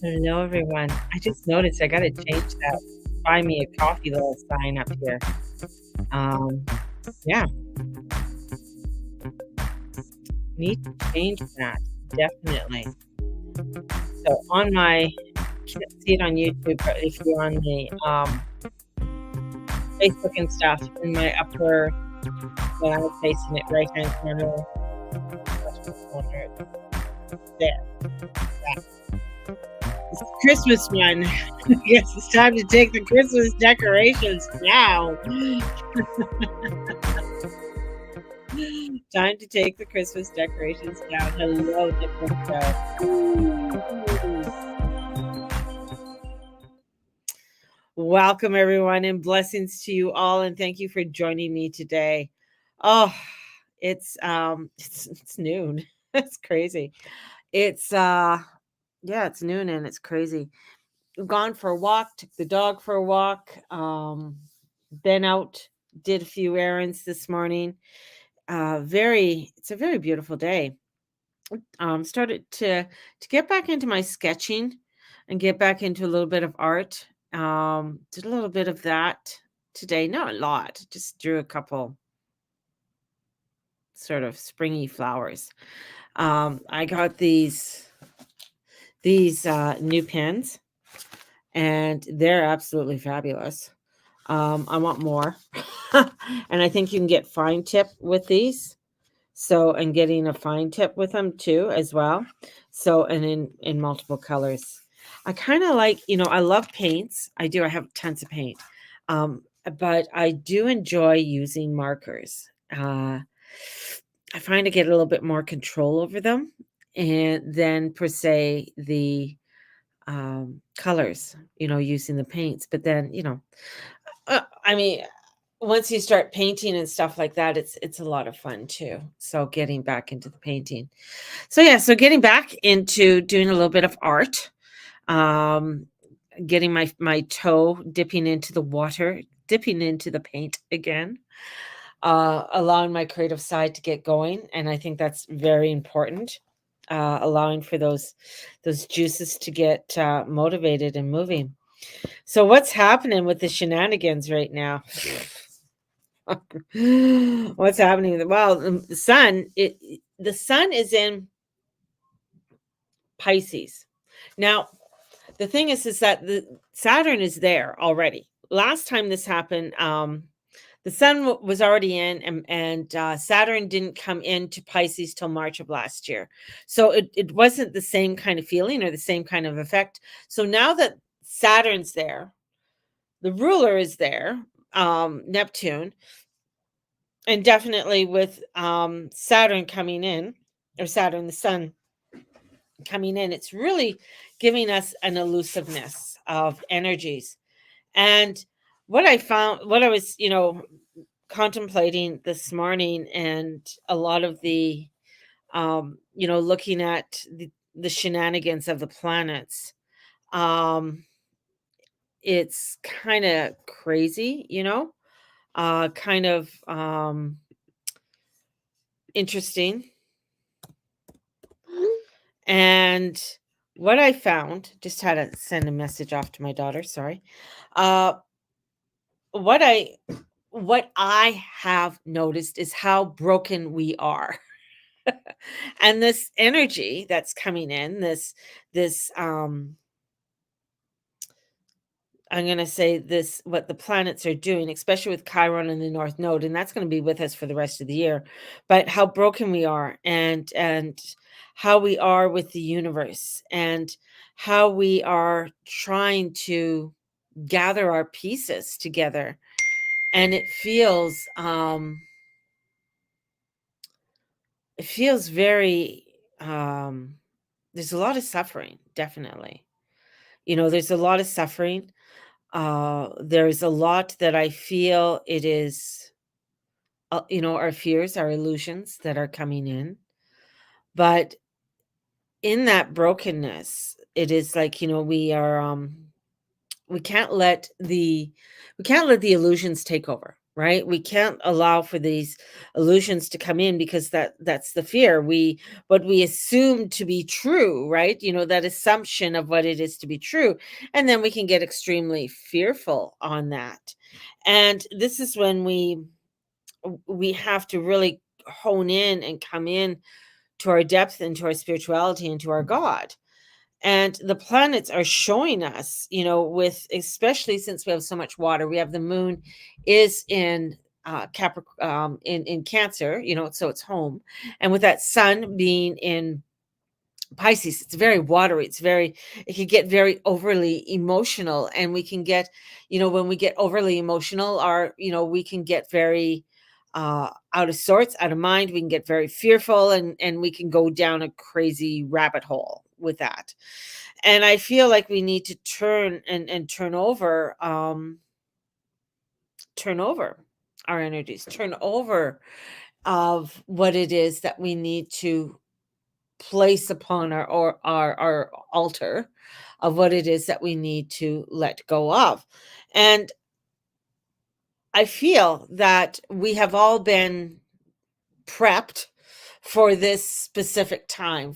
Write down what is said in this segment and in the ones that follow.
Hello, everyone. I just noticed I got to change that buy me a coffee little sign up here. Um, yeah, need to change that. Definitely. So on my, can't see it on YouTube, but if you're on the Facebook and stuff, in my upper, when I was facing it right hand corner, left corner, there. That. It's the Christmas one. Yes, it's time to take the Christmas decorations now. Time to take the Christmas decorations down. Hello, Nicholas. Welcome, everyone, and blessings to you all, and thank you for joining me today. Oh, it's noon. It's crazy. It's it's noon and it's crazy. Gone for a walk, took the dog for a walk, been out, did a few errands this morning. It's a very beautiful day. Started to get back into my sketching and get back into a little bit of art. Did a little bit of that today, not a lot, just drew a couple sort of springy flowers. I got these new pens, and they're absolutely fabulous. I want more. And I think you can get fine tip with these. So, and getting a fine tip with them too, as well. So, and in multiple colors. I kind of like, I love paints. I do. I have tons of paint. But I do enjoy using markers. I find I get a little bit more control over them, and then per se the colors, using the paints. But then, I mean, once you start painting and stuff like that, it's a lot of fun too. So getting back into the painting. So getting back into doing a little bit of art. Um, Getting my toe dipping into the water, dipping into the paint again. Allowing my creative side to get going, and I think that's very important. Allowing for those juices to get motivated and moving. So what's happening with the shenanigans right now? What's happening? Well, the sun is in Pisces. Now, the thing is that the Saturn is there already. Last time this happened, the sun was already in, and Saturn didn't come into Pisces till March of last year. So it wasn't the same kind of feeling or the same kind of effect. So now that Saturn's there, the ruler is there, Neptune, and definitely with Saturn coming in, or Saturn, the sun coming in, it's really giving us an elusiveness of energies. And what I was, contemplating this morning, and a lot of the, looking at the shenanigans of the planets, um, it's kind of crazy, kind of interesting. And what I found, just had to send a message off to my daughter, sorry. Uh what I have noticed is how broken we are. And this energy that's coming in, this I'm going to say this, what the planets are doing, especially with Chiron in the North Node, and that's going to be with us for the rest of the year. But how broken we are, and how we are with the universe, and how we are trying to gather our pieces together, and it feels very there's a lot of suffering, definitely. There's a lot of suffering. There's a lot that I feel it is, our fears, our illusions that are coming in. But in that brokenness, it is like, we are, we can't let the illusions take over. right? We can't allow for these illusions to come in because that's the fear. We what we assume to be true, right? That assumption of what it is to be true. And then we can get extremely fearful on that. And this is when we have to really hone in and come in to our depth and to our spirituality and to our God. And the planets are showing us, with especially since we have so much water, we have the moon is in in Cancer, so it's home. And with that sun being in Pisces, it's very watery. It can get very overly emotional. And we can get, when we get overly emotional, we can get very out of sorts, out of mind. We can get very fearful, and we can go down a crazy rabbit hole with that. And I feel like we need to turn over our energies, turn over of what it is that we need to place upon our altar of what it is that we need to let go of. And I feel that we have all been prepped for this specific time,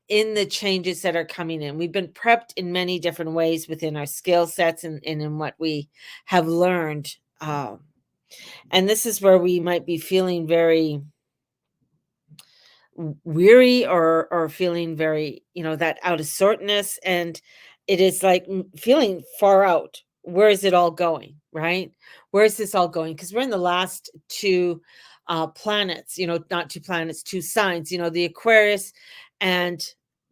in the changes that are coming in. We've been prepped in many different ways within our skill sets and in what we have learned. And this is where we might be feeling very weary, or feeling very, that out of sortness. And it is like feeling far out. Where is it all going, right? Where is this all going? Because we're in the last two planets, not two planets, two signs, the Aquarius and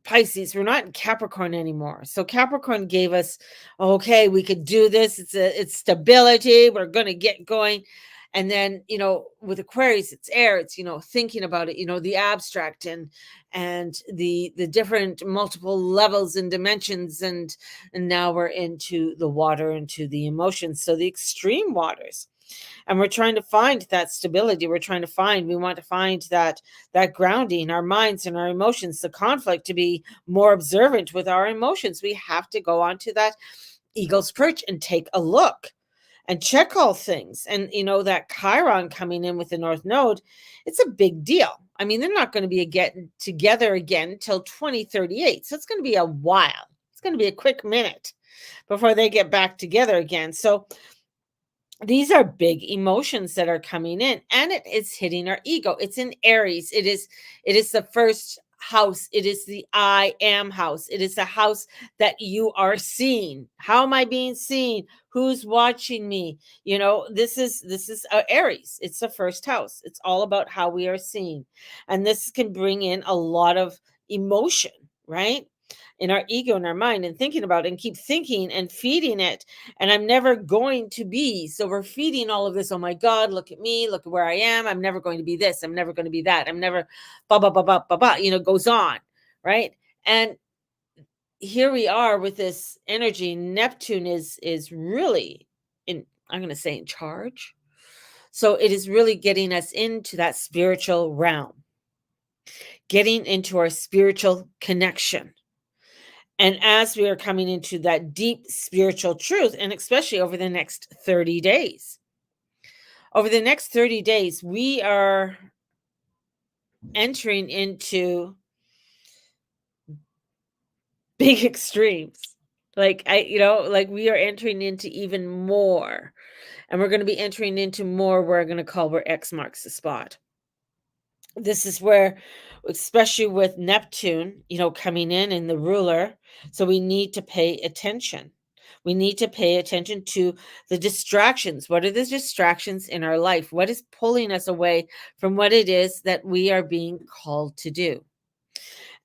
Pisces. We're not in Capricorn anymore. So Capricorn gave us, okay, we could do this. It's stability. We're going to get going. And then, with Aquarius, it's air. It's, thinking about it, the abstract and the different multiple levels and dimensions. And now we're into the water, into the emotions. So the extreme waters. And we're trying to find that stability. We want to find that grounding, our minds and our emotions, the conflict, to be more observant with our emotions. We have to go onto that eagle's perch and take a look and check all things. And that Chiron coming in with the North Node, it's a big deal. I mean, they're not going to be getting together again till 2038. So it's going to be a while. It's going to be a quick minute before they get back together again. So these are big emotions that are coming in, and it is hitting our ego. It's in Aries. It is the first house. It is the I am house. It is the house that you are seeing. How am I being seen? Who's watching me? This is Aries. It's the first house. It's all about how we are seen. And this can bring in a lot of emotion, right? In our ego and our mind, and thinking about it, and keep thinking and feeding it. And I'm never going to be. So we're feeding all of this. Oh my God, look at me. Look at where I am. I'm never going to be this. I'm never going to be that. I'm never, blah, blah, blah, blah, blah, blah, goes on. Right. And here we are with this energy. Neptune is really I'm going to say in charge. So it is really getting us into that spiritual realm, getting into our spiritual connection. And as we are coming into that deep spiritual truth, and especially over the next 30 days, we are entering into big extremes. Like we are entering into even more, and we're going to be entering into more where X marks the spot. This is where, especially with Neptune, coming in and the ruler. So we need to pay attention. We need to pay attention to the distractions. What are the distractions in our life? What is pulling us away from what it is that we are being called to do?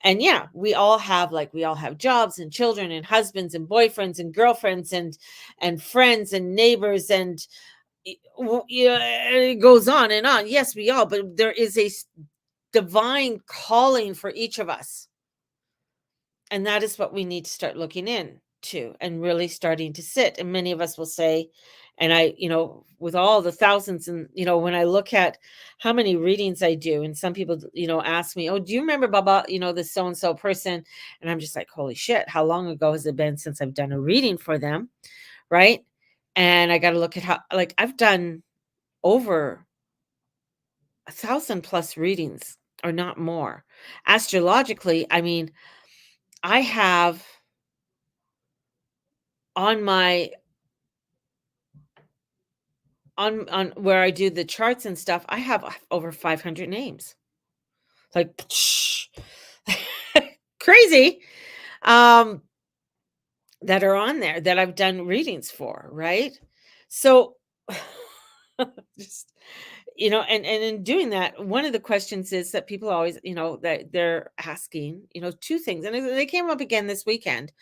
And yeah, we all have jobs and children and husbands and boyfriends and girlfriends and friends and neighbors, and it goes on and on. Yes, we all, but there is a divine calling for each of us. And that is what we need to start looking into and really starting to sit. And many of us will say, and I, with all the thousands, and, when I look at how many readings I do, and some people, ask me, oh, do you remember Baba, this so-and-so person? And I'm just like, holy shit, how long ago has it been since I've done a reading for them? Right. And I got to look at how, I've done over 1,000 plus readings, or not more. Astrologically, I mean, I have on my on where I do the charts and stuff, I have over 500 names. Like crazy. Um that are on there that I've done readings for, right? So just and in doing that, one of the questions is that people always, that they're asking, two things. And they came up again this weekend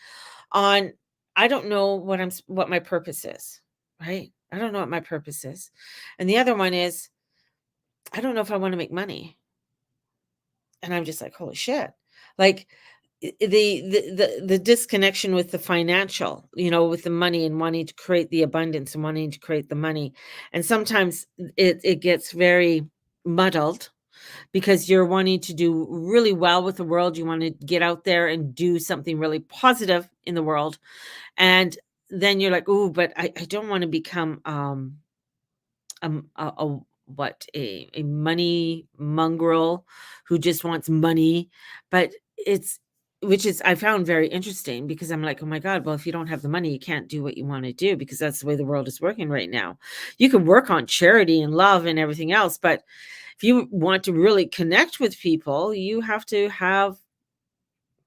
on I don't know what my purpose is, right? I don't know what my purpose is. And the other one is I don't know if I want to make money. And I'm just like, holy shit. Like the disconnection with the financial, with the money and wanting to create the abundance and wanting to create the money. And sometimes it gets very muddled because you're wanting to do really well with the world. You want to get out there and do something really positive in the world. And then you're like, oh, but I don't want to become a what a money mongrel who just wants money. But it's which is I found very interesting because I'm like, oh my god, well, if you don't have the money, you can't do what you want to do, because that's the way the world is working right now. You can work on charity and love and everything else, but if you want to really connect with people, you have to have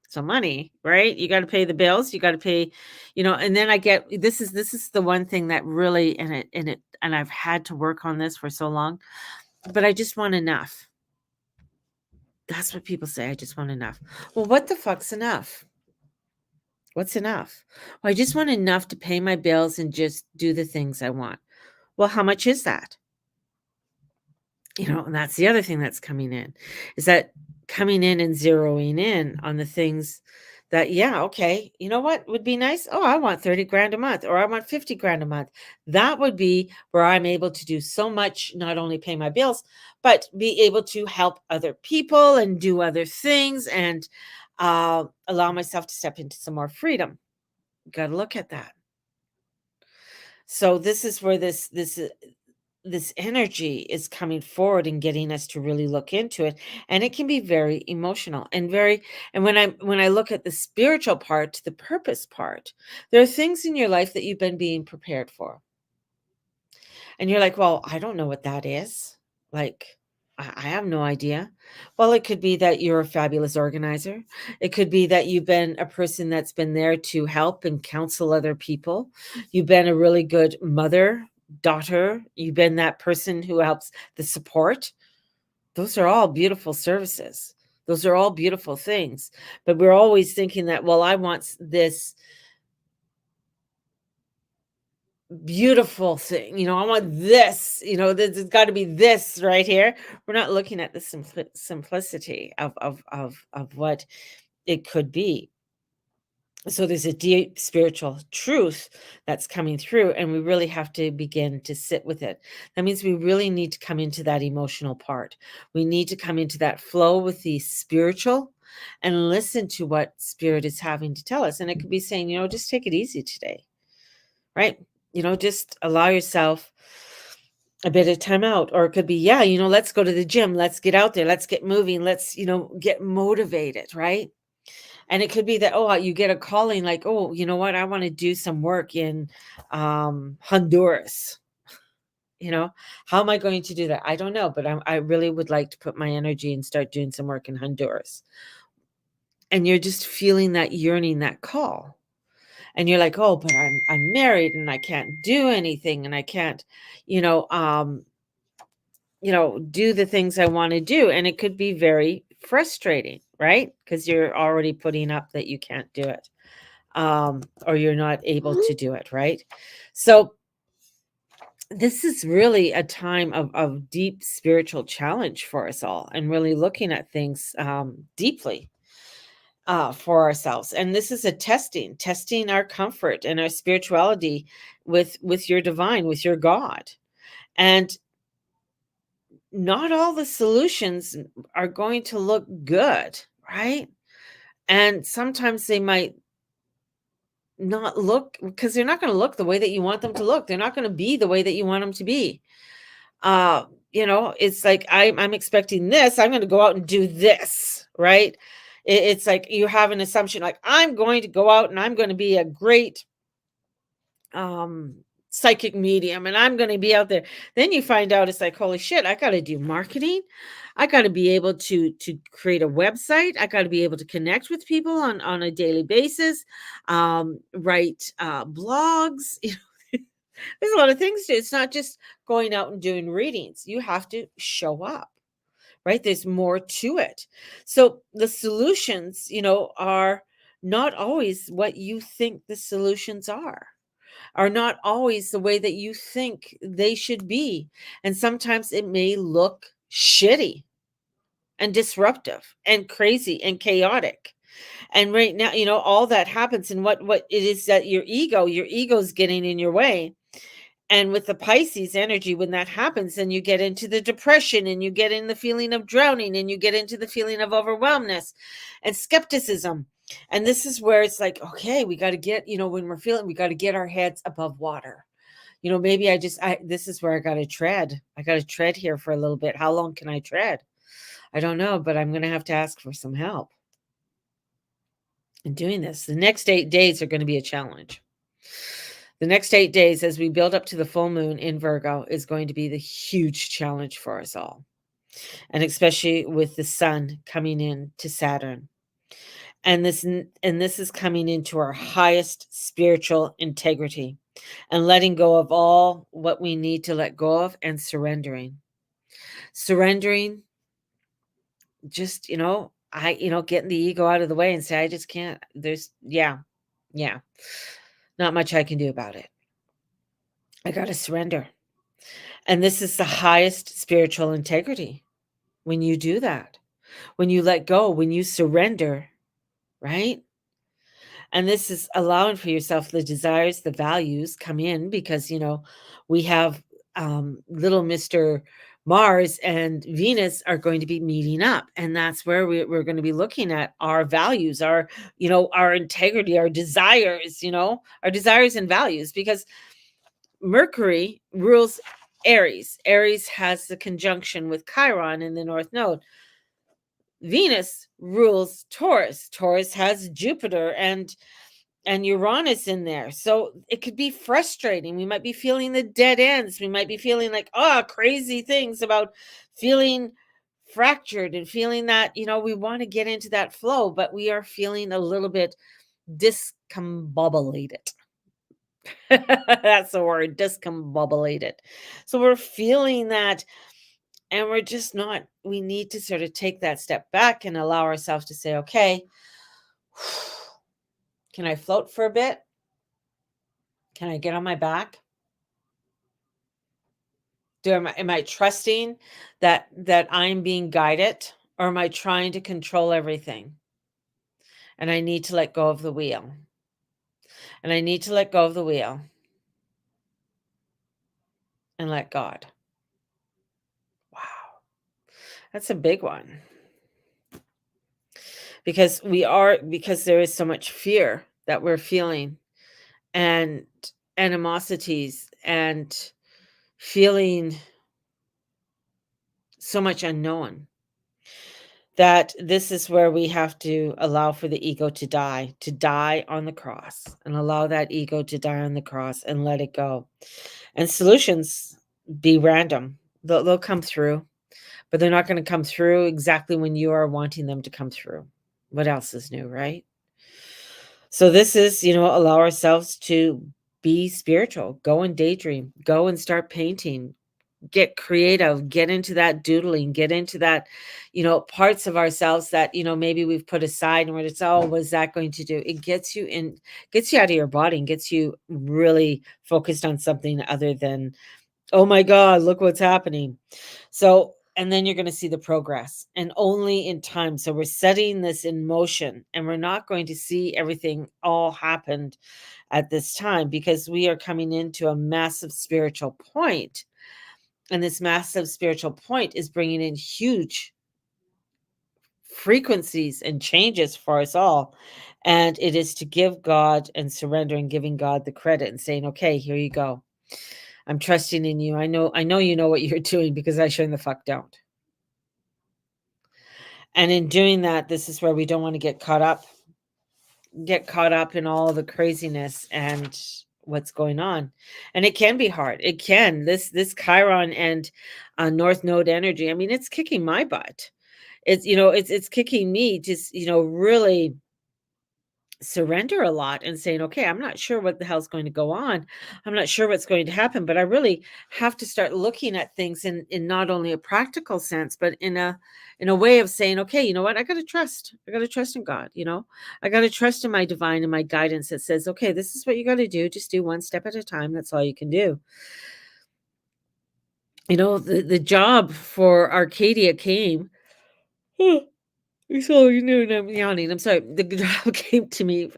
some money, right? You got to pay the bills, you got to pay, and then I get this is the one thing that really, and I've had to work on this for so long, but I just want enough. That's what people say. I just want enough. Well, what the fuck's enough? What's enough? Well, I just want enough to pay my bills and just do the things I want. Well, how much is that? And that's the other thing that's coming in, is that coming in and zeroing in on the things that, yeah, okay, you know what would be nice? Oh, I want 30 grand a month, or I want 50 grand a month. That would be where I'm able to do so much, not only pay my bills, but be able to help other people and do other things, and allow myself to step into some more freedom. Got to look at that. So this is where this energy is coming forward and getting us to really look into it, and it can be very emotional and very, and when I look at the spiritual part, the purpose part, there are things in your life that you've been being prepared for, and you're like, well, I don't know what that is. Like, I have no idea. Well, it could be that you're a fabulous organizer. It could be that you've been a person that's been there to help and counsel other people. You've been a really good mother, daughter. You've been that person who helps the support. Those are all beautiful services. Those are all beautiful things. But we're always thinking that, well, I want this beautiful thing, I want this, there's got to be this right here. We're not looking at the simplicity of what it could be. So there's a deep spiritual truth that's coming through, and we really have to begin to sit with it. That means we really need to come into that emotional part. We need to come into that flow with the spiritual and listen to what spirit is having to tell us. And it could be saying, just take it easy today, right? Just allow yourself a bit of time out. Or it could be, yeah, let's go to the gym. Let's get out there. Let's get moving. Let's, get motivated, right? And it could be that, oh, you get a calling like, oh, you know what? I want to do some work in Honduras. How am I going to do that? I don't know, but I really would like to put my energy and start doing some work in Honduras. And you're just feeling that yearning, that call. And you're like, oh, but I'm married and I can't do anything, and I can't, you know, um, do the things I want to do. And it could be very frustrating, right? Because you're already putting up that you can't do it, or you're not able to do it, right? So this is really a time of deep spiritual challenge for us all, and really looking at things deeply for ourselves. And this is a testing our comfort and our spirituality with your divine, with your God. And not all the solutions are going to look good, right? And sometimes they might not look, because they're not going to look the way that you want them to look. They're not going to be the way that you want them to be. It's like I'm expecting this. I'm going to go out and do this, right? It's like you have an assumption, like I'm going to go out and I'm going to be a great um psychic medium and I'm going to be out there. Then you find out it's like, holy shit, I got to do marketing. I got to be able to create a website. I got to be able to connect with people on a daily basis, write blogs. There's a lot of things to it. It's not just going out and doing readings. You have to show up, right? There's more to it. So the solutions, are not always what you think the solutions are not always the way that you think they should be. And sometimes it may look shitty and disruptive and crazy and chaotic. And right now, all that happens, and what it is that your ego's getting in your way. And with the Pisces energy, when that happens, then you get into the depression and you get in the feeling of drowning and you get into the feeling of overwhelmness and skepticism. And this is where it's like, okay, we got to get, when we're feeling, we got to get our heads above water. Maybe this is where I got to tread. I got to tread here for a little bit. How long can I tread? I don't know, but I'm going to have to ask for some help in doing this. The next 8 days are going to be a challenge. The next 8 days, as we build up to the full moon in Virgo, is going to be the huge challenge for us all. And especially with the sun coming in to Saturn. And this is coming into our highest spiritual integrity and letting go of all what we need to let go of and surrendering. Surrendering, just, getting the ego out of the way and say, I just can't. Yeah. Not much I can do about it. I got to surrender. And this is the highest spiritual integrity when you do that, when you let go, when you surrender, right? And this is allowing for yourself the desires, the values come in because, we have little Mr. Mars and Venus are going to be meeting up. And that's where we're going to be looking at our values, our integrity, our desires, our desires and values, because Mercury rules Aries. Aries has the conjunction with Chiron in the North Node. Venus rules Taurus. Taurus has Jupiter and Uranus in there. So it could be frustrating. We might be feeling the dead ends. We might be feeling like, crazy things about feeling fractured and feeling that, we want to get into that flow, but we are feeling a little bit discombobulated. That's the word, discombobulated. So we're feeling that, and we're just not, we need to sort of take that step back and allow ourselves to say, okay, can I float for a bit? Can I get on my back? Am I trusting that I'm being guided, or am I trying to control everything? And I need to let go of the wheel. And I need to let go of the wheel and let God. Wow. That's a big one. Because there is so much fear that we're feeling, and animosities, and feeling so much unknown, that this is where we have to allow for the ego to die on the cross, and allow that ego to die on the cross and let it go. And solutions be random. They'll come through, but they're not going to come through exactly when you are wanting them to come through. What else is new, right? So this is, allow ourselves to be spiritual, go and daydream, go and start painting, get creative, get into that doodling, get into that, parts of ourselves that, maybe we've put aside, and we're just, what is that going to do? It gets you out of your body and gets you really focused on something other than, oh my God, look what's happening. So, and then you're going to see the progress, and only in time. So we're setting this in motion, and we're not going to see everything all happened at this time, because we are coming into a massive spiritual point. And this massive spiritual point is bringing in huge frequencies and changes for us all. And it is to give God and surrender and giving God the credit and saying, okay, here you go. I'm trusting in you. I know you know what you're doing because I sure in the fuck don't. And in doing that, this is where we don't want to get caught up in all the craziness and what's going on. And it can be hard. It can. This Chiron and North Node energy, I mean, it's kicking my butt. It's kicking me to really surrender a lot and saying, okay, I'm not sure what the hell's going to go on. I'm not sure what's going to happen, but I really have to start looking at things in not only a practical sense, but in a way of saying, okay, you know what, I got to trust. I got to trust in God. I got to trust in my divine and my guidance that says, okay, this is what you got to do. Just do one step at a time. That's all you can do. The job for Arcadia came. So you know, and I'm yawning. I'm sorry. The job came to me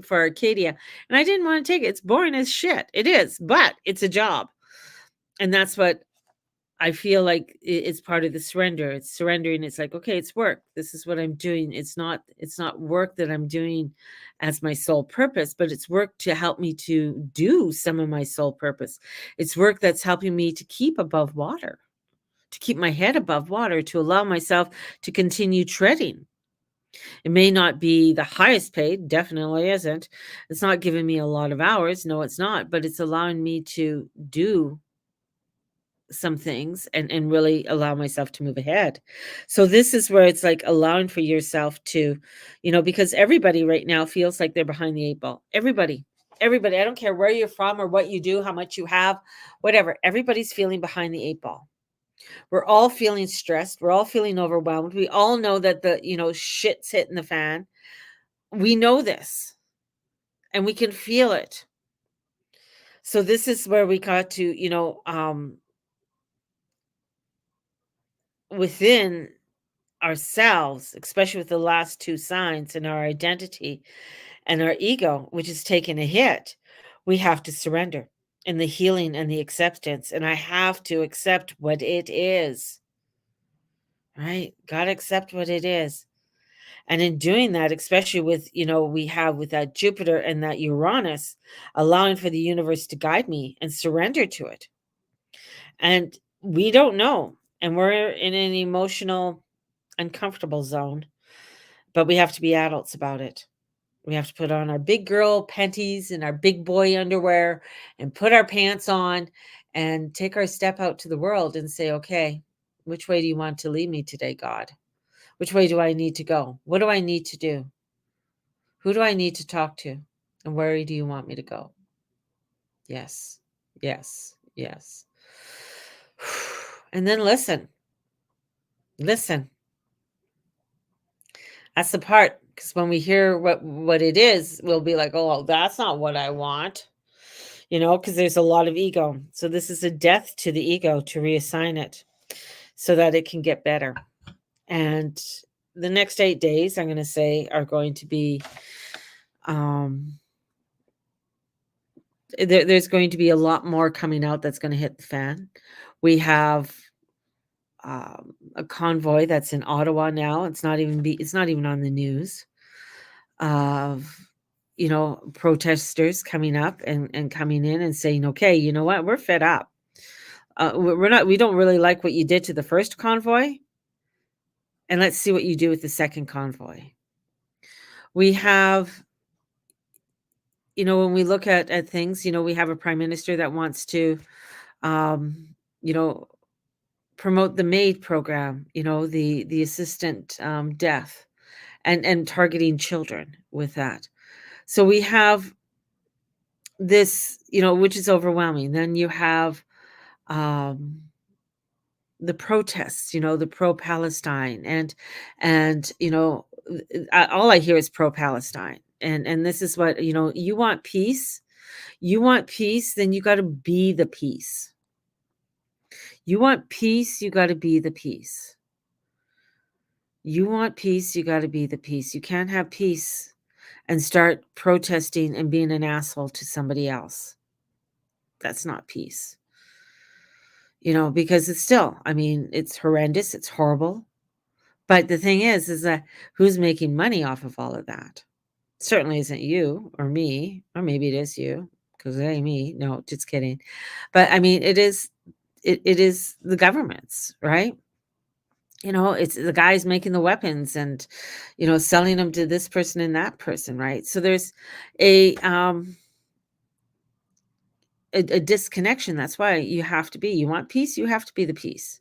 for Arcadia, and I didn't want to take it. It's boring as shit. It is, but it's a job, and that's what I feel like. It's part of the surrender. It's surrendering. It's like, okay, it's work. This is what I'm doing. It's not work that I'm doing as my sole purpose, but it's work to help me to do some of my sole purpose. It's work that's helping me to keep above water, to keep my head above water, to allow myself to continue treading. It may not be the highest paid, definitely isn't. It's not giving me a lot of hours. No, it's not, but it's allowing me to do some things and really allow myself to move ahead. So this is where it's like allowing for yourself to, because everybody right now feels like they're behind the eight ball. Everybody, I don't care where you're from or what you do, how much you have, whatever. Everybody's feeling behind the eight ball. We're all feeling stressed. We're all feeling overwhelmed. We all know that shit's hitting the fan. We know this and we can feel it. So this is where we got to, within ourselves, especially with the last two signs and our identity and our ego, which is taking a hit, we have to surrender in the healing and the acceptance. And I have to accept what it is, right? Got to accept what it is. And in doing that, especially with, we have with that Jupiter and that Uranus, allowing for the universe to guide me and surrender to it. And we don't know. And we're in an emotional, uncomfortable zone, but we have to be adults about it. We have to put on our big girl panties and our big boy underwear and put our pants on and take our step out to the world and say, okay, which way do you want to lead me today, God? Which way do I need to go? What do I need to do? Who do I need to talk to? And where do you want me to go? Yes, yes, yes. And then listen. That's the part, because when we hear what it is, we'll be like, oh, that's not what I want, because there's a lot of ego. So this is a death to the ego to reassign it so that it can get better. And the next 8 days, I'm going to say, are going to be there's going to be a lot more coming out that's going to hit the fan. We have a convoy that's in Ottawa now. It's not even on the news, of protesters coming up and coming in and saying, okay, you know what, we're fed up. We don't really like what you did to the first convoy, and let's see what you do with the second convoy. We have, when we look at things, we have a prime minister that wants to you know promote the MAID program, the assistant death, and targeting children with that. So we have this, which is overwhelming. Then you have the protests, the pro-Palestine, and all I hear is pro-Palestine. And this is what, you want peace. You want peace, then you got to be the peace. You want peace, you got to be the peace. You want peace, you got to be the peace. You can't have peace and start protesting and being an asshole to somebody else. That's not peace. Because it's still, I mean, it's horrendous, it's horrible. But the thing is that who's making money off of all of that? Certainly isn't you or me, or maybe it is you, because it ain't me. No, just kidding. But I mean, it is the government's, right? It's the guys making the weapons and, selling them to this person and that person, right? So there's a um a disconnection. That's why you want peace, you have to be the peace.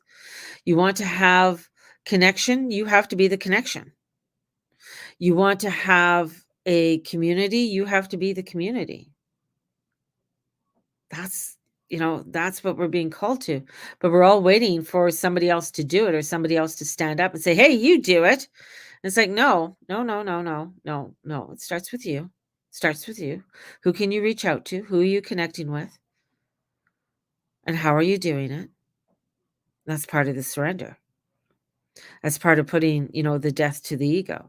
You want to have connection, you have to be the connection. You want to have a community, you have to be the community. That's that's what we're being called to. But we're all waiting for somebody else to do it or somebody else to stand up and say, "Hey, you do it." And it's like, no, no, no, no, no, no, no. It starts with you. Starts with you. Who can you reach out to? Who are you connecting with? And how are you doing it? That's part of the surrender. That's part of putting, the death to the ego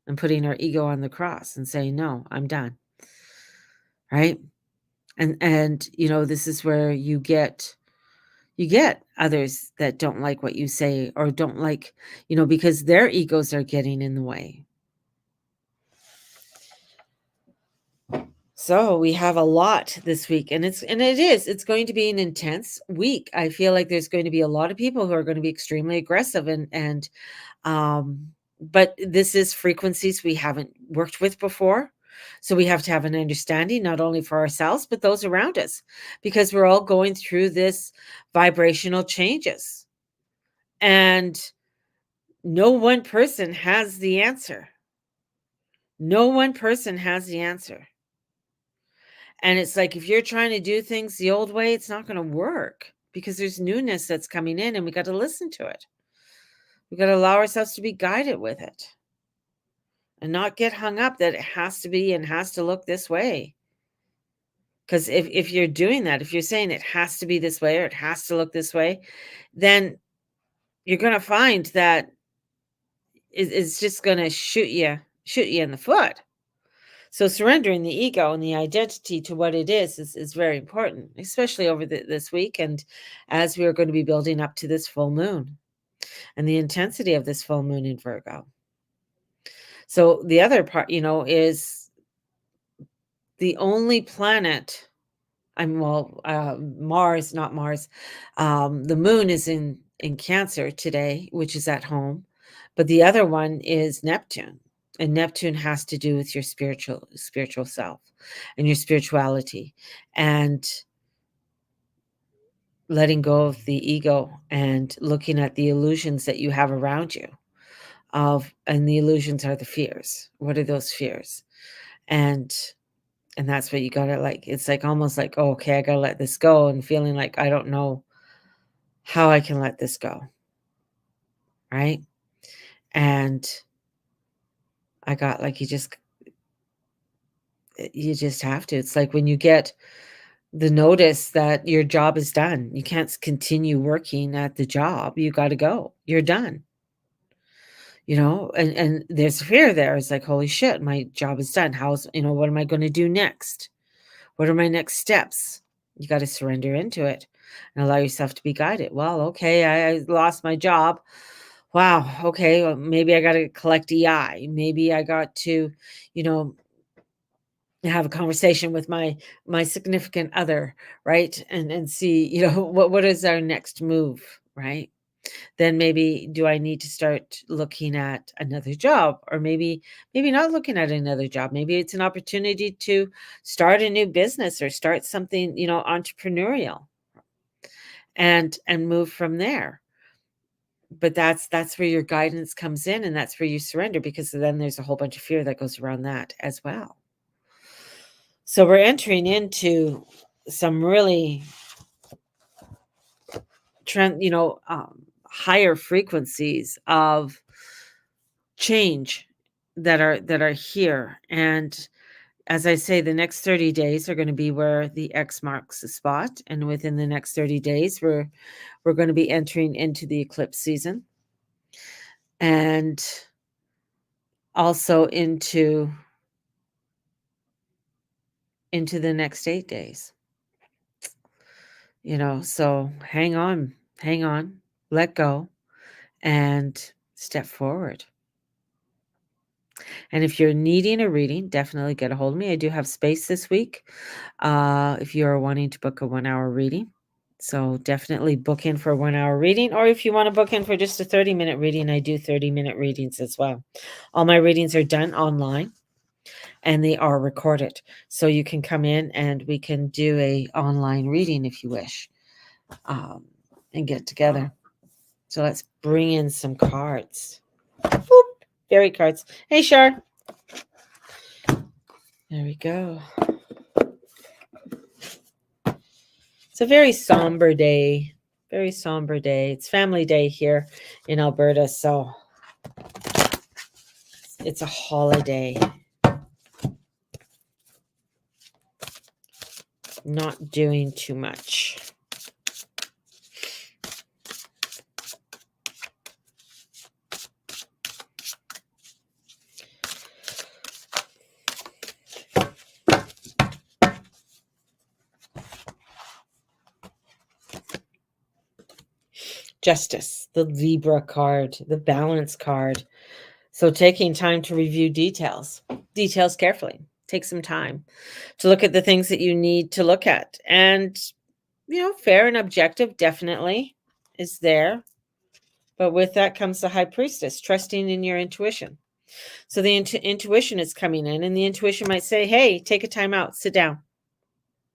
and putting our ego on the cross and saying, "No, I'm done." Right? And this is where you get others that don't like what you say or don't like, because their egos are getting in the way. So we have a lot this week, and it's going to be an intense week. I feel like there's going to be a lot of people who are going to be extremely aggressive and um but this is frequencies we haven't worked with before. So we have to have an understanding not only for ourselves but those around us, because we're all going through this vibrational changes. And no one person has the answer. No one person has the answer. And it's like, if you're trying to do things the old way, it's not going to work because there's newness that's coming in and we got to listen to it. We got to allow ourselves to be guided with it and not get hung up that it has to be and has to look this way. Because if you're doing that, if you're saying it has to be this way or it has to look this way, then you're going to find that it's just going to shoot you in the foot. So surrendering the ego and the identity to what it is very important, especially over this week and as we are going to be building up to this full moon and the intensity of this full moon in Virgo. So the other part, is the only planet. Mars, not Mars. The moon is in Cancer today, which is at home, but the other one is Neptune, and Neptune has to do with your spiritual self and your spirituality and letting go of the ego and looking at the illusions that you have around you and the illusions are the fears. What are those fears? And that's what you gotta, like, it's like almost like, "Oh, okay, I gotta let this go," and feeling like, "I don't know how I can let this go," right? And I got like, you just have to. It's like when you get the notice that your job is done, you can't continue working at the job, you gotta go. You're done, and there's fear there. It's like, "Holy shit, my job is done. What am I gonna do next? What are my next steps?" You gotta surrender into it and allow yourself to be guided. Well, okay, I lost my job. Wow, okay, well, maybe I gotta collect EI. Maybe I got to, you know, have a conversation with my significant other, right? And see, what is our next move, right? Then maybe do I need to start looking at another job, or maybe not looking at another job. Maybe it's an opportunity to start a new business or start something, entrepreneurial and move from there. But that's where your guidance comes in and that's where you surrender, because then there's a whole bunch of fear that goes around that as well. So we're entering into some really higher frequencies of change that are here. And as I say, the next 30 days are going to be where the X marks the spot, and within the next 30 days we're going to be entering into the eclipse season and also into the next 8 days. So hang on, let go and step forward. And if you're needing a reading, definitely get a hold of me. I do have space this week if you're wanting to book a 1-hour reading. So definitely book in for a 1-hour reading. Or if you want to book in for just a 30-minute reading, I do 30-minute readings as well. All my readings are done online and they are recorded. So you can come in and we can do a online reading if you wish and get together. So let's bring in some cards. Boop. Fairy cards. Hey, Shar. There we go. It's a very somber day. Very somber day. It's family day here in Alberta, so it's a holiday. Not doing too much. Justice, the Libra card, the Balance card. So taking time to review details carefully. Take some time to look at the things that you need to look at. And, fair and objective definitely is there. But with that comes the High Priestess, trusting in your intuition. So the intuition is coming in, and the intuition might say, hey, take a time out, sit down,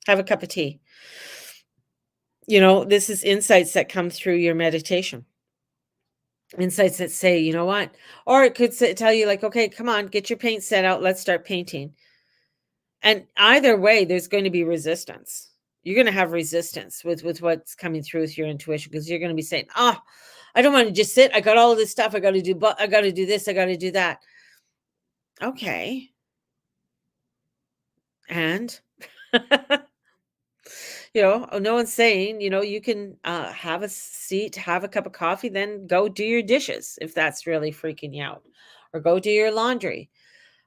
have a cup of tea. This is insights that come through your meditation. Insights that say, you know what? Or it could tell you like, okay, come on, get your paint set out. Let's start painting. And either way, there's going to be resistance. You're going to have resistance with what's coming through with your intuition because you're going to be saying, I don't want to just sit. I got all of this stuff. I got to do this. I got to do that. Okay. And no one's saying, you can have a seat, have a cup of coffee, then go do your dishes if that's really freaking you out, or go do your laundry.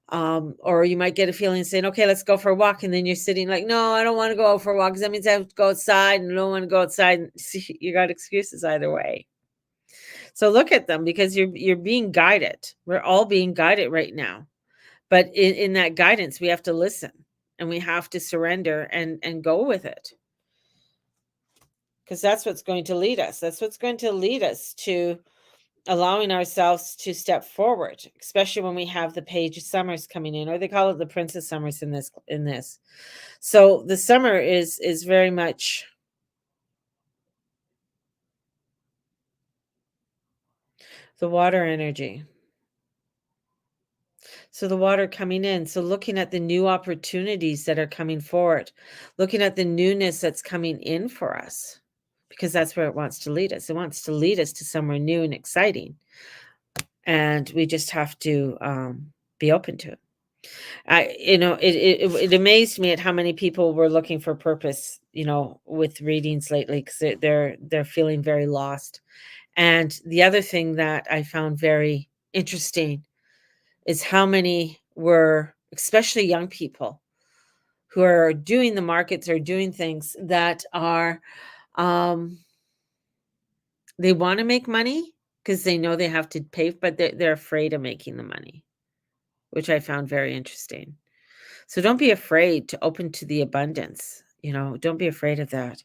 Or you might get a feeling saying, okay, let's go for a walk. And then you're sitting like, no, I don't want to go for a walk because that means I have to go outside and I don't want to go outside. See, you got excuses either way. So look at them because you're being guided. We're all being guided right now. But in that guidance, we have to listen and we have to surrender and go with it. Because that's what's going to lead us. That's what's going to lead us to allowing ourselves to step forward, especially when we have the Page of Summers coming in, or they call it the Princess Summers in this. So the summer is very much the water energy. So the water coming in. So looking at the new opportunities that are coming forward, looking at the newness that's coming in for us, because that's where it wants to lead us. It wants to lead us to somewhere new and exciting. And we just have to be open to it. It amazed me at how many people were looking for purpose, with readings lately, because they're feeling very lost. And the other thing that I found very interesting is how many were, especially young people, who are doing the markets or doing things that are, they want to make money because they know they have to pay, but they're afraid of making the money, which I found very interesting. So don't be afraid to open to the abundance, don't be afraid of that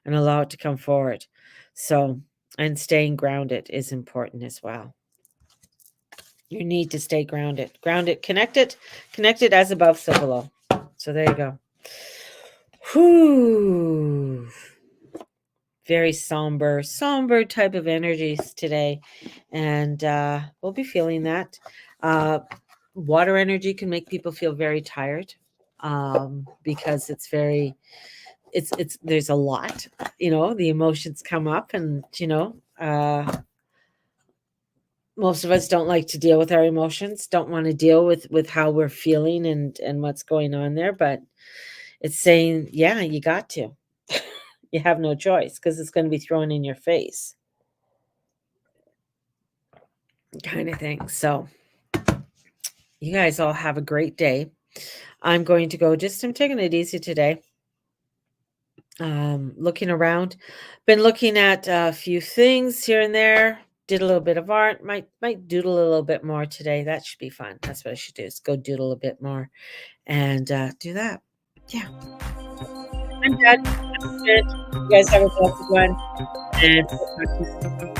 and allow it to come forward. So, and staying grounded is important as well. You need to stay grounded, connected as above, so below. So there you go. Whew. Very somber type of energies today. And we'll be feeling that. Water energy can make people feel very tired because it's very, there's a lot, the emotions come up and, most of us don't like to deal with our emotions, don't want to deal with how we're feeling and what's going on there. But it's saying, yeah, you got to. You have no choice because it's going to be thrown in your face. Kind of thing. So you guys all have a great day. I'm going to go I'm taking it easy today. Looking around. Been looking at a few things here and there. did a little bit of art, might doodle a little bit more today. That should be fun. That's what I should do, is go doodle a bit more and, do that. Yeah, I'm done. I'm finished. You guys have a blessed one, and we'll talk to you soon.